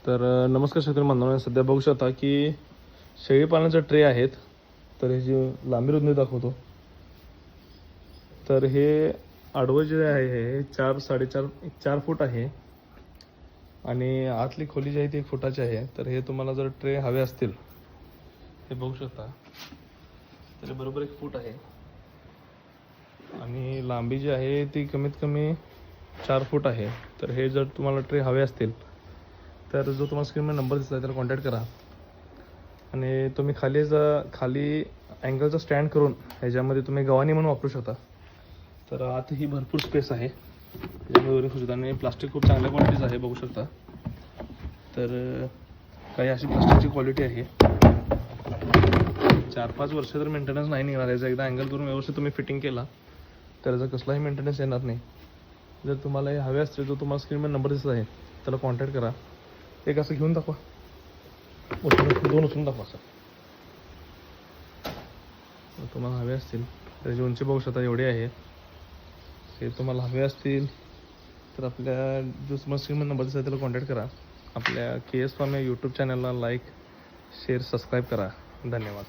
तर नमस्कार शेतकरी बांधवांनो, सध्या बघू शकता की शेळी पालनाचे ट्रे आहेत. तर ह्याची लांबी रुंदी दाखवतो. तर हे आडवं जे आहे हे 4 फूट आहे आणि आतली खोली जी आहे ती 1 फुटाची आहे. तर हे तुम्हाला जर ट्रे हवे असतील हे बघू शकता. तर बरोबर 1 फूट आहे आणि लांबी जी आहे ती कमीत कमी 4 फूट आहे. तर हे जर तुम्हाला ट्रे हवे असतील तर जो तुम्हाला स्क्रीनवर नंबर दिसला त्याला कॉन्टॅक्ट करा आणि तुम्ही खाली अँगलचा स्टँड करून ह्याच्यामध्ये तुम्ही गव्हाणी म्हणून वापरू शकता. तर आत ही भरपूर स्पेस आहे त्याच्यामध्ये आणि प्लास्टिक खूप चांगल्या क्वालिटीचं आहे बघू शकता. तर काही अशी प्लास्टिकची क्वालिटी आहे. 4-5 वर्ष तर मेंटेनन्स नाही निघणार याचा. एकदा अँगल करून व्यवस्थित तुम्ही फिटिंग केला तर याचा कसलाही मेंटेनन्स येणार नाही. जर तुम्हाला हे हवे असतील तर तुम्हाला स्क्रीनवर नंबर दिसत आहे त्याला कॉन्टॅक्ट करा. एक असं घेऊन दाखवा, दोन उचलून दाखवा असं. तुम्हाला हवे असतील त्याची उंची बघू शकता एवढी आहे. हे तुम्हाला हवे असतील तर आपल्या जो स्क्रीनवर नंबर दिसत आहे त्याला कॉन्टॅक्ट करा. आपल्या KS फार्म या यूट्यूब चॅनलला लाईक शेअर सबस्क्राईब करा. धन्यवाद.